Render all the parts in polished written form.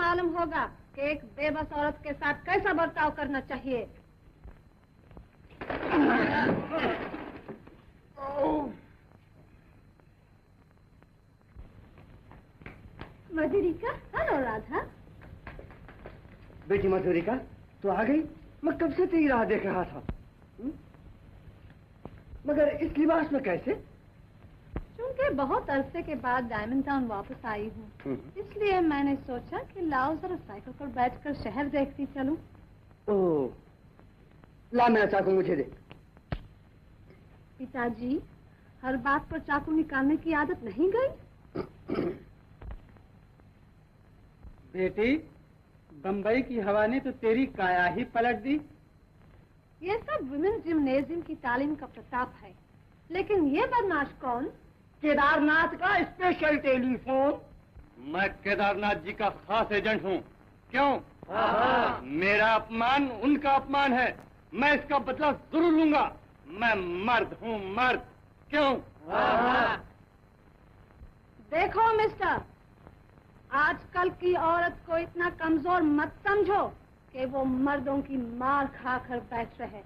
मालूम होगा कि एक बेबस औरत के साथ कैसा बर्ताव करना चाहिए। मधुरिका, हेलो राधा। बेटी मधुरिका, तो आ गई? मैं कब से तेरी राह देख रहा था। मगर इस लिबास में कैसे? क्योंकि बहुत अरसे के बाद डायमंड टाउन वापस आई हूँ, इसलिए मैंने सोचा कि लाओ जरा साइकिल पर बैठकर शहर देखती चलूं। ओह, ला मेरा चाकू मुझे दे। पिताजी, हर बात पर चाकू निकालने की आदत नहीं गई? बेटी, बम्बई की हवा ने तो तेरी काया ही पलट दी। ये सब विमेन जिम्नेजियम की तालीम का प्रताप है, लेकिन ये बदमाश कौन? केदारनाथ का स्पेशल टेलीफोन। मैं केदारनाथ जी का खास एजेंट हूँ। क्यों? मेरा अपमान उनका अपमान है, मैं इसका बदला जरूर लूंगा। मैं मर्द हूँ, मर्द। क्यों? देखो मिस्टर, आजकल की औरत को इतना कमजोर मत समझो कि वो मर्दों की मार खाकर बैठ रहे।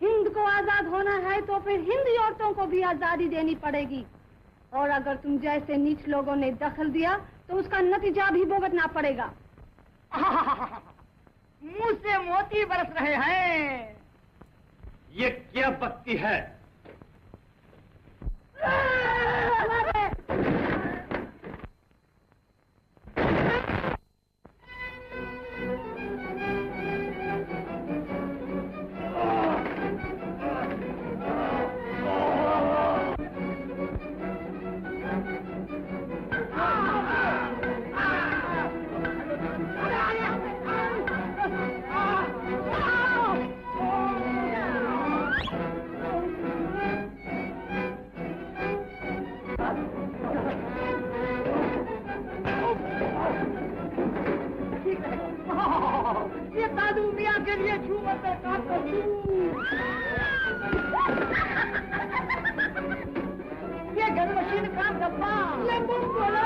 हिंद को आजाद होना है तो फिर हिंदी औरतों को भी आजादी देनी पड़ेगी, और अगर तुम जैसे नीच लोगों ने दखल दिया तो उसका नतीजा भी भुगतना पड़ेगा। मुंह से मोती बरस रहे हैं। ये क्या बकती है? ये दादू मियाँ के लिए झूमर में काम करती हूँ। ये घर मशीन का डब्बा, ये बम बोला।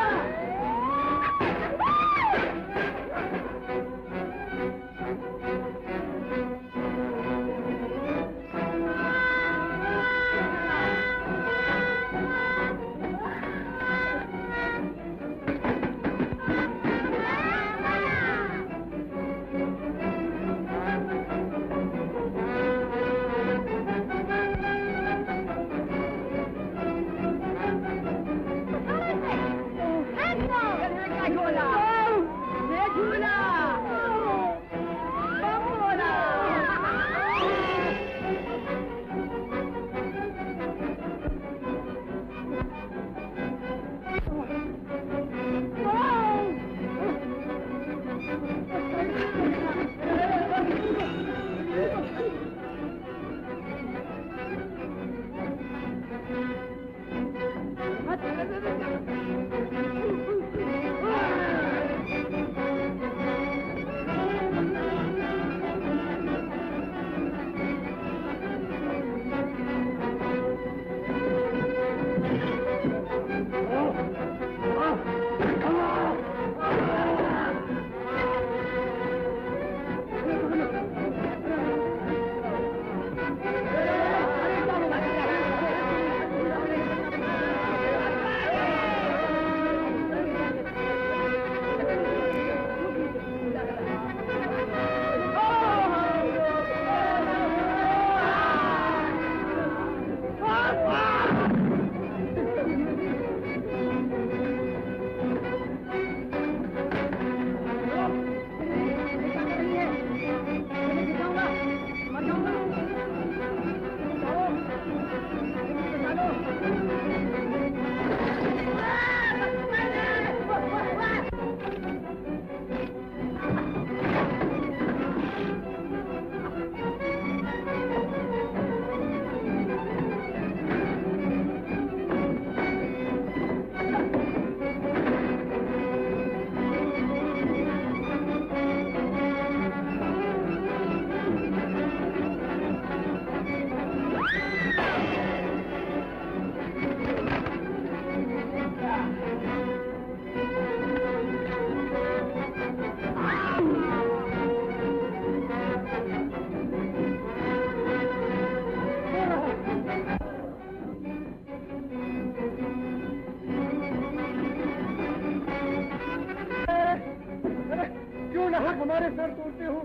हमारे सर तोड़ते हो।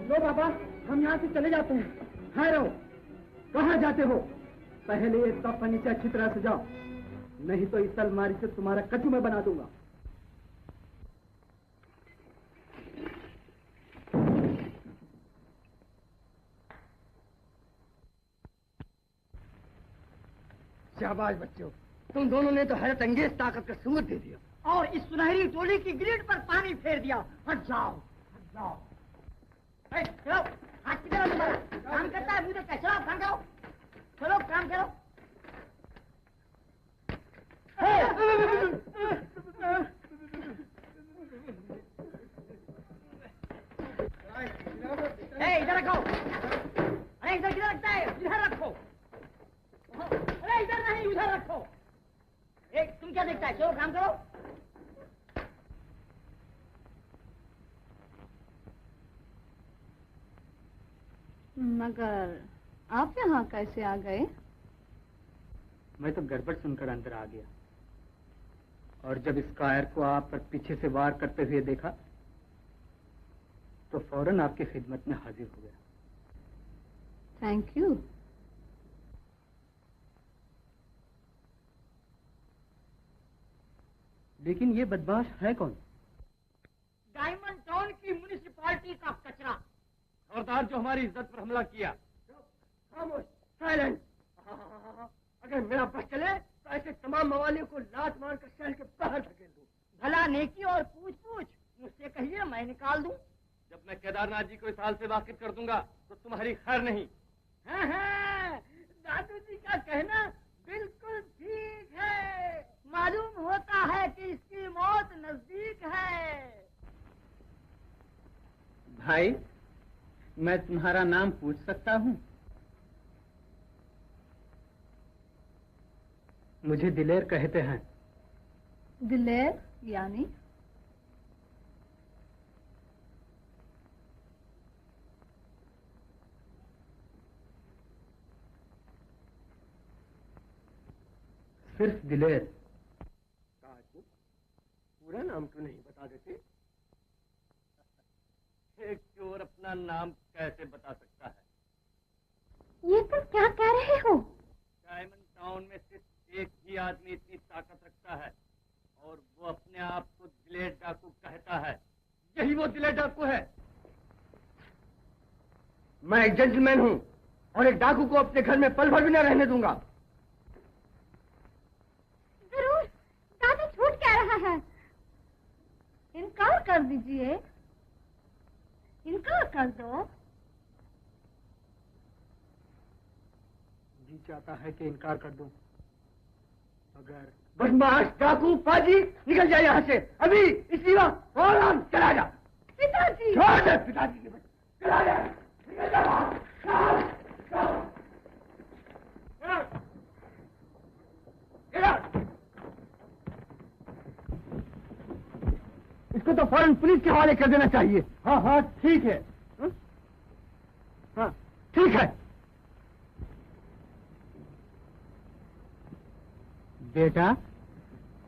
लो बाबा, हम यहाँ से चले जाते हैं। हाय रहो, कहाँ जाते हो? पहले ये सब फर्नीचर अच्छी तरह से जाओ, नहीं तो इस अलमारी से तुम्हारा कचू मैं बना दूंगा। शाबाश बच्चों, तुम दोनों ने तो हैरत अंगेज ताकत का सबूत दे दिया और इस सुनहरी टोली की ग्रिड पर पानी फेर दिया। हट जाओ, हट जाओ। चलो, हाथ की तरफ तुम्हारा काम करता है, मुझे चलो काम करो, चलो काम करो। इधर रखो। अरे इधर किधर रखता है? इधर रखो। अरे इधर नहीं, उधर रखो। तुम क्या देखता है? चलो काम करो। मगर आप यहाँ कैसे आ गए? मैं तो गड़बड़ सुनकर अंदर आ गया और जब इस कायर को आप पर पीछे से वार करते हुए देखा तो फौरन आपकी खिदमत में हाजिर हो गया। Thank you. लेकिन ये बदमाश है कौन? डायमंड टाउन की म्युनिसिपालिटी का कचरा। खबरदार जो हमारी इज्जत पर हमला किया। खामोश, साइलेंट। अगर मेरा बस चले तो ऐसे तमाम मवालियों को लात मार कर शहर के बाहर धकेल दूं। भला नेकी और पूछ पूछ मुझसे कहिए, मैं निकाल दूं। जब मैं केदारनाथ जी को इस हाल से वाकिफ कर दूंगा तो तुम्हारी खैर नहीं। हाँ, दादू जी का कहना बिल्कुल ठीक है। मालूम होता है कि इसकी मौत नजदीक है। भाई, मैं तुम्हारा नाम पूछ सकता हूँ? मुझे दिलेर कहते हैं। दिलेर यानी? सिर्फ दिलेर। पूरा नाम क्यों नहीं बता देते? एक चोर अपना नाम कैसे बता सकता है? ये तुम क्या कह रहे हो? डायमंड टाउन में सिर्फ एक ही आदमी इतनी ताकत रखता है और वो अपने आप को दिलेर डाकू कहता है। यही वो दिलेर डाकू है। मैं एक जेंटलमैन हूँ और एक डाकू को अपने घर में पल भर भी न रहने दूंगा। जरूर, दादा झूठ कह रहा है। इनकार कर दीजिए, इनकार कर दो। जी चाहता है कि इनकार कर दूं, मगर बदमाश डाकू पाजी, निकल जाए यहाँ से अभी, इसी वक्त। और चला जा। पिताजी! छोड़ दे पिताजी के बच्चे, चला जा, निकल जा। इसको तो फौरन पुलिस के हवाले कर देना चाहिए। हाँ हाँ ठीक है। हाँ ठीक है। बेटा,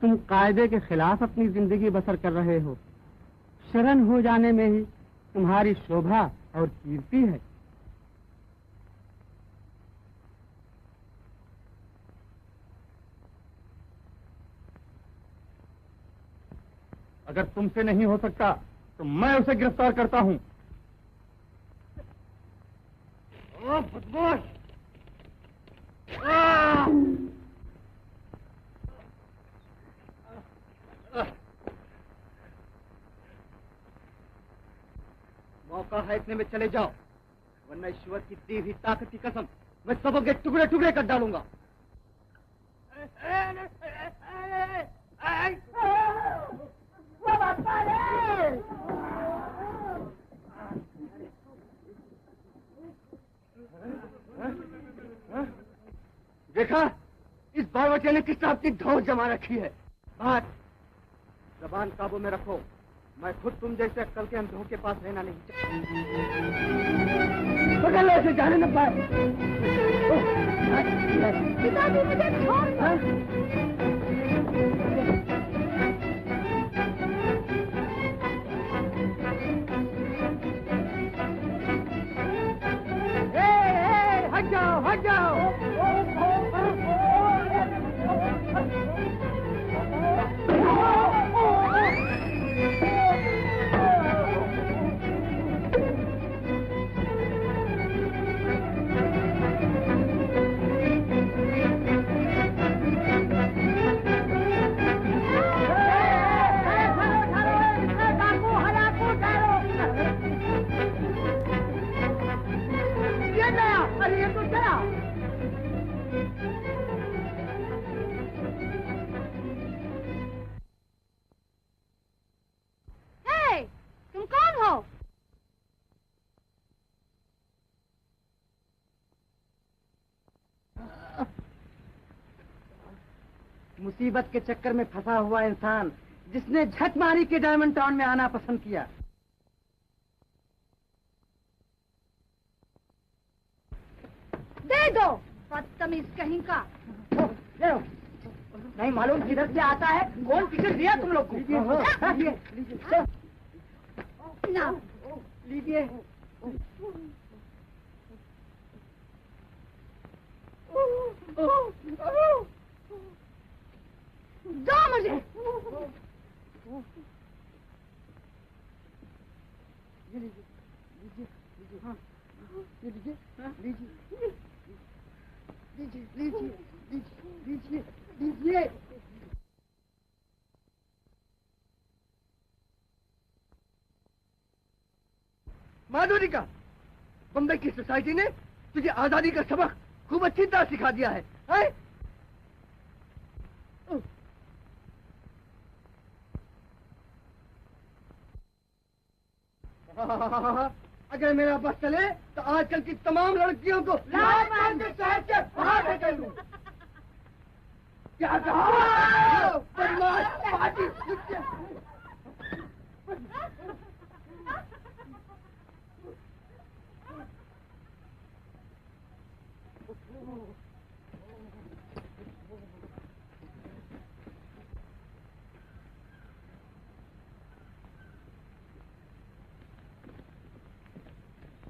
तुम कायदे के खिलाफ अपनी जिंदगी बसर कर रहे हो। शरण हो जाने में ही तुम्हारी शोभा और कीर्ति है। अगर तुमसे नहीं हो सकता तो मैं उसे गिरफ्तार करता हूँ। बदमाश! मौका है इतने में चले जाओ, वरना ईश्वर की दी हुई ताकत की कसम मैं सबों के टुकड़े टुकड़े कर डालूंगा। देखा, इस बावचे ने किस तरह अपनी धौंस जमा रखी है। बात जबान काबू में रखो। मैं खुद तुम जैसे अक्कल के अंधों के पास रहना नहीं चाहता। पकड़ लो इसे, जाने न पाए। पिताजी मुझे छोड़ दो। भाग जाओ। तुम कौन हो? मुसीबत के चक्कर में फंसा हुआ इंसान जिसने झक मारी के डायमंड टाउन में आना पसंद किया। दे दो, बदतमीज कहीं का। ले लो। नहीं मालूम किधर से आता है, कौन टिकट दिया तुम लोग को? लीजिए ना लीजिए। दो मुझे। ये लीजिए लीजिए लीजिए। हाँ ये लीजिए लीजिए लीजिए लीजिए लीजिए लीजिए। माधुरिका, बम्बई की सोसाइटी ने तुझे आजादी का सबक खूब अच्छी तरह सिखा दिया है, हैं? अगर मेरा बस चले तो आजकल की तमाम लड़कियों को लात मार के शहर से बाहर निकल दूं। क्या कहा? बदमाश पार्टी कुत्ते।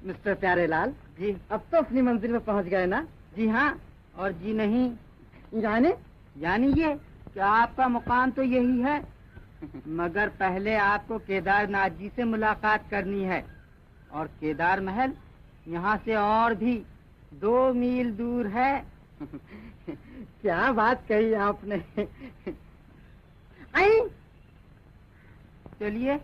मिस्टर प्यारेलाल जी, अब तो अपनी मंजिल में पहुंच गए ना? जी हाँ, और जी नहीं यानी ये कि आपका मुकाम तो यही है, मगर पहले आपको केदारनाथ जी से मुलाकात करनी है, और केदार महल यहाँ से और भी 2 मील दूर है। क्या बात कही आपने। आई चलिए।